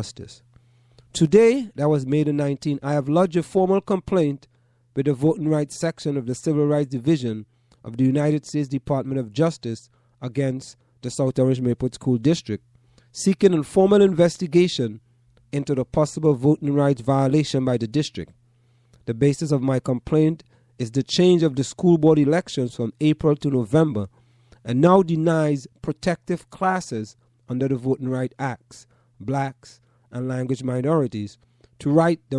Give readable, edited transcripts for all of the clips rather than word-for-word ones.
justice. Today, that was May the 19th, I have lodged a formal complaint with the Voting Rights Section of the Civil Rights Division of the United States Department of Justice against the South Orange Maplewood School District, seeking a formal investigation into the possible voting rights violation by the district. The basis of my complaint is the change of the school board elections from April to November and now denies protective classes under the Voting Rights Acts, blacks and language minorities, the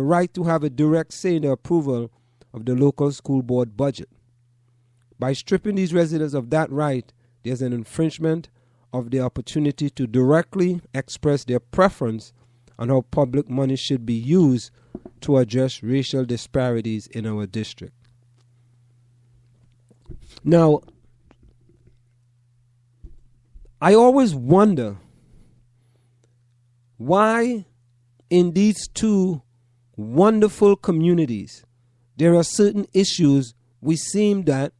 right to have a direct say in the approval of the local school board budget. By stripping these residents of that right, there's an infringement of their opportunity to directly express their preference on how public money should be used to address racial disparities in our district. Now, I always wonder why in these two wonderful communities there are certain issues we seem that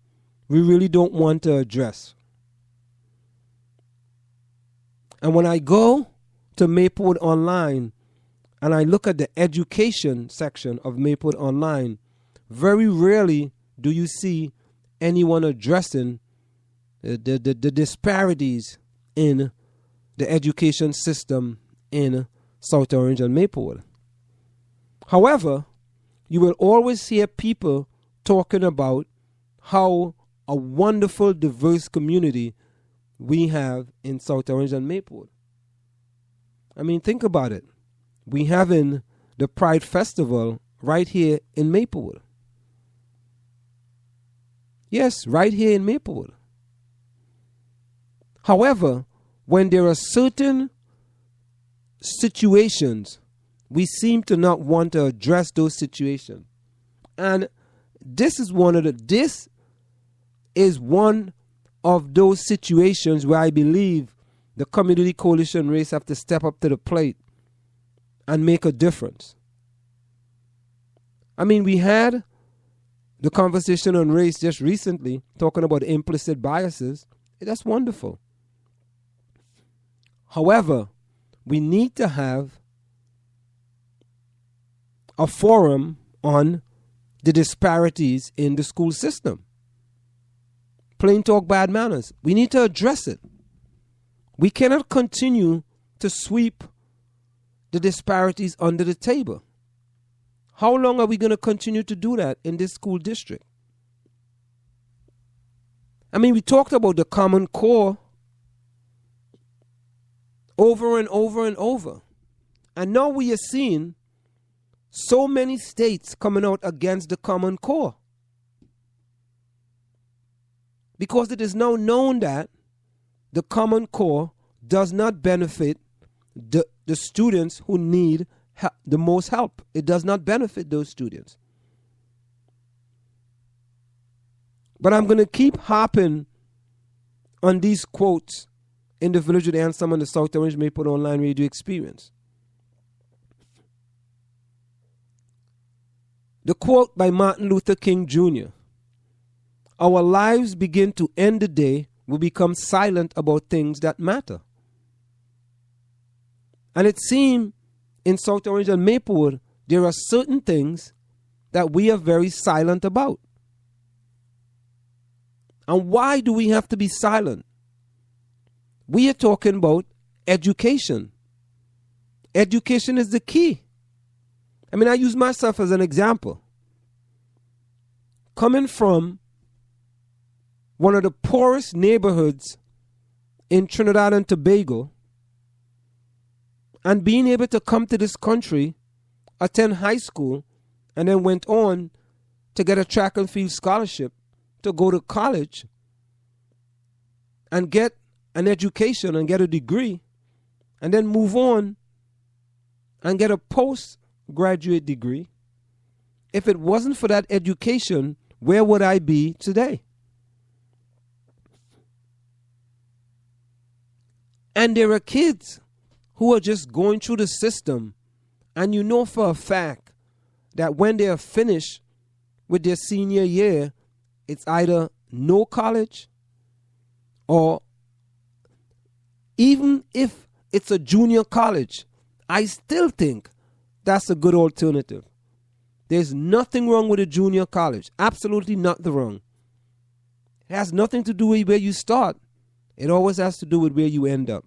we really don't want to address. And when I go to Maplewood Online and I look at the education section of Maplewood Online, very rarely do you see anyone addressing the disparities in the education system in South Orange and Maplewood. However, you will always hear people talking about how a wonderful, diverse community we have in South Orange and Maplewood. I mean, think about it. We having the Pride Festival right here in Maplewood. Yes, right here in Maplewood. However, when there are certain situations, we seem to not want to address those situations. And this is one of those situations where I believe the community coalition race have to step up to the plate and make a difference. I mean, we had the conversation on race just recently, talking about implicit biases. That's wonderful. However, we need to have a forum on the disparities in the school system. Plain talk, bad manners. We need to address it. We cannot continue to sweep the disparities under the table. How long are we going to continue to do that in this school district? I mean, we talked about the Common Core over and over and over. And now we are seeing so many states coming out against the Common Core. Because it is now known that the Common Core does not benefit the students who need the most help. It does not benefit those students. But I'm going to keep harping on these quotes in the Village With Anselm and the South Orange Maplewood Online Radio Experience. The quote by Martin Luther King Jr. Our lives begin to end the day we become silent about things that matter. And it seems in South Orange and Maplewood, there are certain things that we are very silent about. And why do we have to be silent? We are talking about education. Education is the key. I mean, I use myself as an example. Coming from one of the poorest neighborhoods in Trinidad and Tobago, and being able to come to this country, attend high school, and then went on to get a track and field scholarship to go to college and get an education and get a degree, and then move on and get a postgraduate degree. If it wasn't for that education, where would I be today? And there are kids who are just going through the system, and you know for a fact that when they are finished with their senior year, it's either no college, or even if it's a junior college, I still think that's a good alternative. There's nothing wrong with a junior college. Absolutely nothing wrong. It has nothing to do with where you start. It always has to do with where you end up.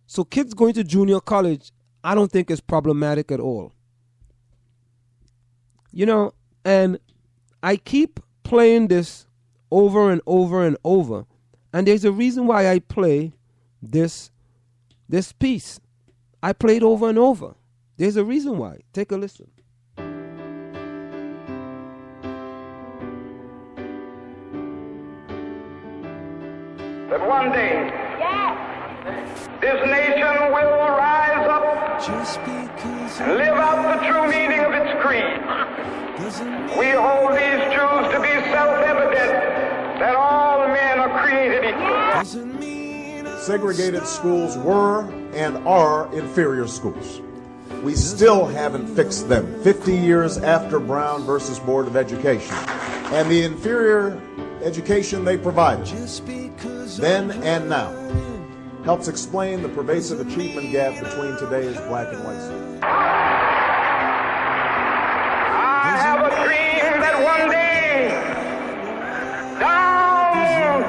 So kids going to junior college, I don't think is problematic at all. You know, and I keep playing this over and over and over. And there's a reason why I play this piece. I play it over and over. There's a reason why. Take a listen. That one day, this nation will rise up and live out the true meaning of its creed. We hold these truths to be self-evident, that all men are created equal. Segregated schools were and are inferior schools. We still haven't fixed them 50 years after Brown versus Board of Education. And the inferior education they provided, then and now, helps explain the pervasive achievement gap between today's black and white students. I have a dream that one day, down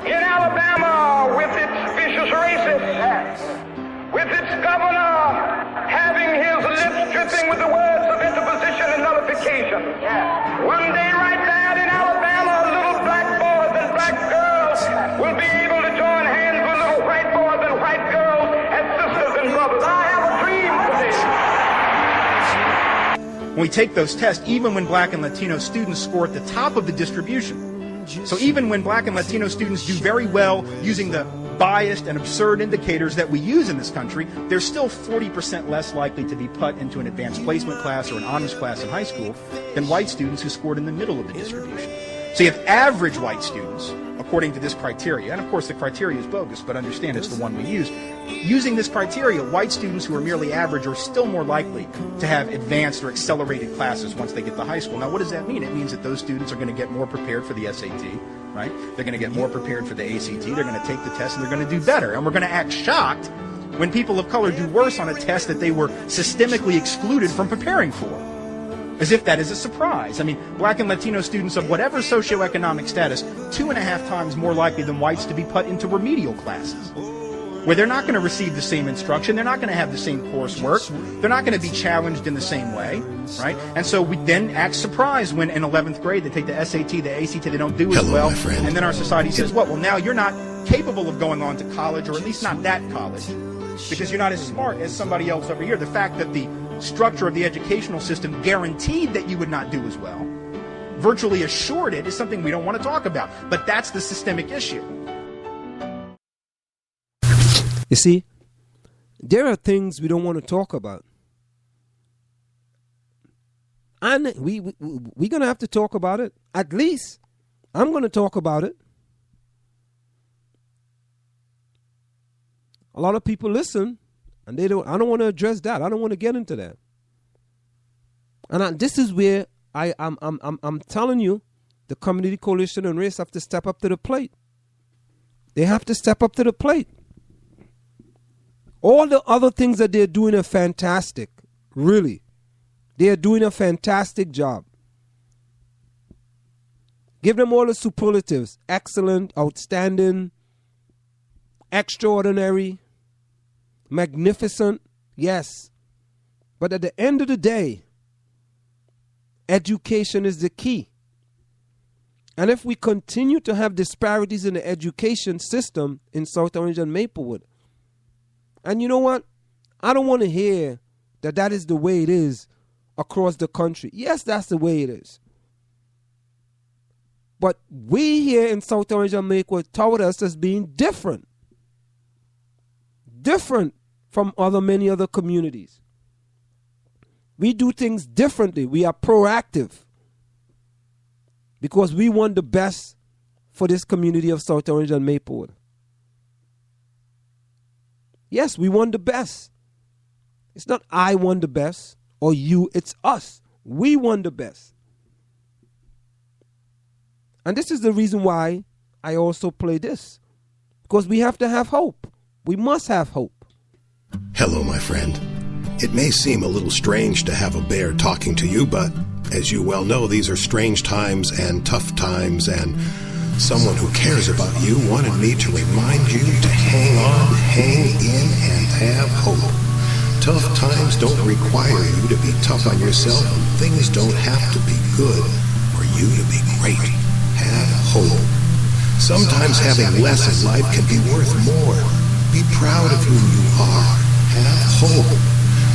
in Alabama, with its vicious racists, with its governor having his lips dripping with the words of interposition and nullification, one day right there in Alabama, little black boys and black girls will be able to join hands with little white boys and white girls as sisters and brothers. I have a dream today. When we take those tests, even when black and Latino students score at the top of the distribution, so even when black and Latino students do very well using the biased and absurd indicators that we use in this country, they're still 40% less likely to be put into an advanced placement class or an honors class in high school than white students who scored in the middle of the distribution. So you have average white students, according to this criteria, and of course the criteria is bogus, but understand it's the one we use. Using this criteria, white students who are merely average are still more likely to have advanced or accelerated classes once they get to high school. Now, what does that mean? It means that those students are going to get more prepared for the SAT, right? They're going to get more prepared for the ACT. They're going to take the test and they're going to do better. And we're going to act shocked when people of color do worse on a test that they were systemically excluded from preparing for, as if that is a surprise. I mean, black and Latino students of whatever socioeconomic status, 2.5 times more likely than whites to be put into remedial classes, where they're not going to receive the same instruction, they're not going to have the same coursework, they're not going to be challenged in the same way, right? And so we then act surprised when in 11th grade they take the SAT, the ACT, they don't do as well, and then our society says, what? Well, now you're not capable of going on to college, or at least not that college, because you're not as smart as somebody else over here. The fact that the structure of the educational system guaranteed that you would not do as well, virtually assured it, is something we don't want to talk about. But that's the systemic issue. You see, there are things we don't want to talk about. And we're going to have to talk about it. At least I'm going to talk about it. A lot of people listen, and I don't want to address that. I don't want to get into that. And this is where I'm telling you, the Community Coalition and Race have to step up to the plate. They have to step up to the plate. All the other things that they're doing are fantastic. Really. They are doing a fantastic job. Give them all the superlatives. Excellent, outstanding, extraordinary, magnificent. Yes. But at the end of the day, education is the key. And if we continue to have disparities in the education system in South Orange and Maplewood, and you know what? I don't want to hear that is the way it is across the country. Yes, that's the way it is. But we here in South Orange and Maplewood tout us as being different. Different from many other communities. We do things differently. We are proactive. Because we want the best for this community of South Orange and Maplewood. Yes, we want the best. It's not I want the best or you, it's us. We want the best. And this is the reason why I also play this. Because we have to have hope. We must have hope. Hello, my friend. It may seem a little strange to have a bear talking to you, but as you well know, these are strange times and tough times, and someone who cares about you wanted me to remind you to hang on, hang in, and have hope. Tough times don't require you to be tough on yourself, and things don't have to be good for you to be great. Have hope. Sometimes having less in life can be worth more. Be proud of who you are. Have hope.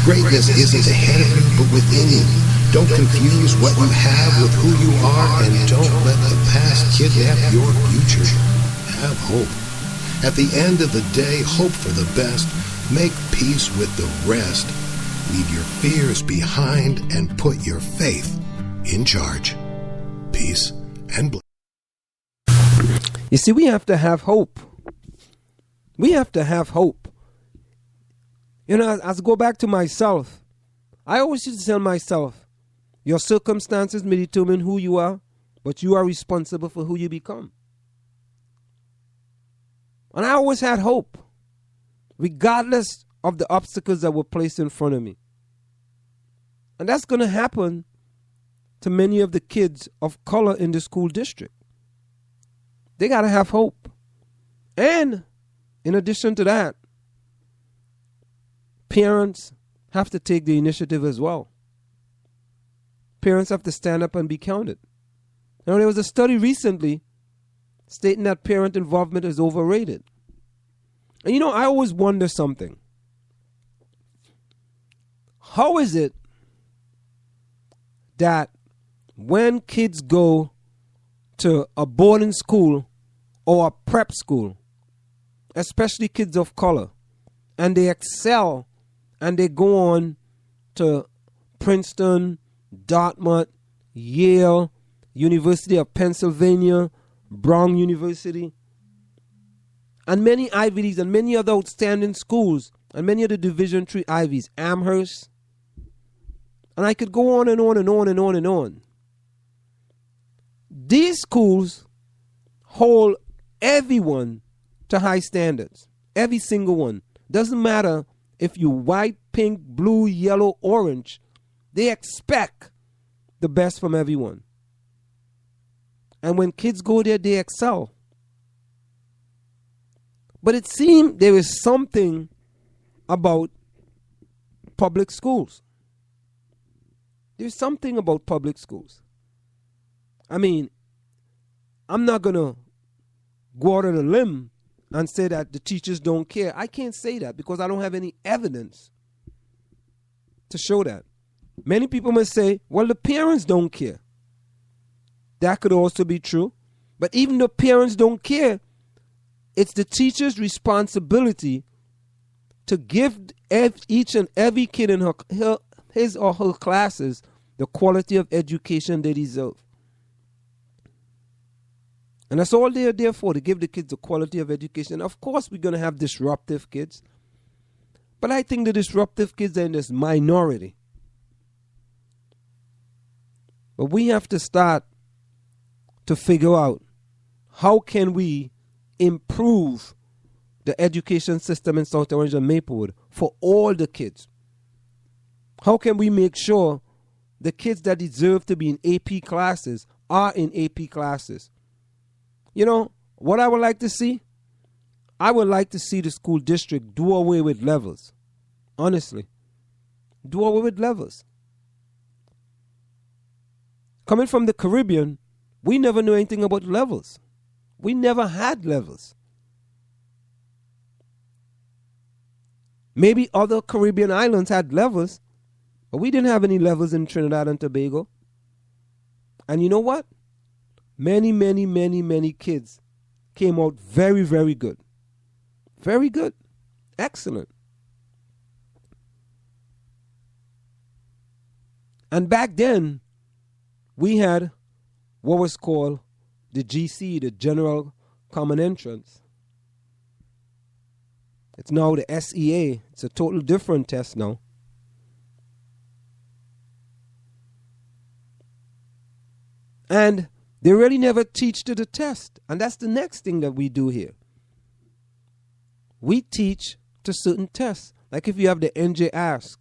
Greatness isn't ahead of you, but within you. Don't confuse what you have with who you are, and don't let the past kidnap your future. Have hope. At the end of the day, hope for the best. Make peace with the rest. Leave your fears behind and put your faith in charge. Peace and blessings. You see, we have to have hope. We have to have hope. You know, as I go back to myself, I always used to tell myself, your circumstances may determine who you are, but you are responsible for who you become. And I always had hope, regardless of the obstacles that were placed in front of me. And that's going to happen to many of the kids of color in the school district. They got to have hope. And in addition to that, parents have to take the initiative as well. Parents have to stand up and be counted. Now, there was a study recently stating that parent involvement is overrated. And you know, I always wonder something. How is it that when kids go to a boarding school or a prep school, especially kids of color, and they excel and they go on to Princeton, Dartmouth, Yale, University of Pennsylvania, Brown University, and many Ivy Leagues and many other outstanding schools, and many of the Division III Ivies, Amherst, and I could go on and on and on and on and on. These schools hold everyone to high standards. Every single one. Doesn't matter if you're white, pink, blue, yellow, orange. They expect the best from everyone. And when kids go there, they excel. But it seems there is something about public schools. There's something about public schools. I mean, I'm not going to go out on a limb and say that the teachers don't care. I can't say that because I don't have any evidence to show that. Many people may say, well, the parents don't care. That could also be true. But even though parents don't care, it's the teacher's responsibility to give each and every kid in his or her classes the quality of education they deserve. And that's all they are there for, to give the kids the quality of education. Of course, we're going to have disruptive kids. But I think the disruptive kids are in this minority. But we have to start to figure out how can we improve the education system in South Orange and Maplewood for all the kids. How can we make sure the kids that deserve to be in AP classes are in AP classes? You know, what I would like to see? I would like to see the school district do away with levels. Honestly. Do away with levels. Coming from the Caribbean, we never knew anything about levels. We never had levels. Maybe other Caribbean islands had levels, but we didn't have any levels in Trinidad and Tobago. And you know what? Many kids came out very, very good. Very good. Excellent. And back then, we had what was called the GC, the General Common Entrance. It's now the SEA. It's a total different test now. And they really never teach to the test. And that's the next thing that we do here. We teach to certain tests. Like if you have the NJ Ask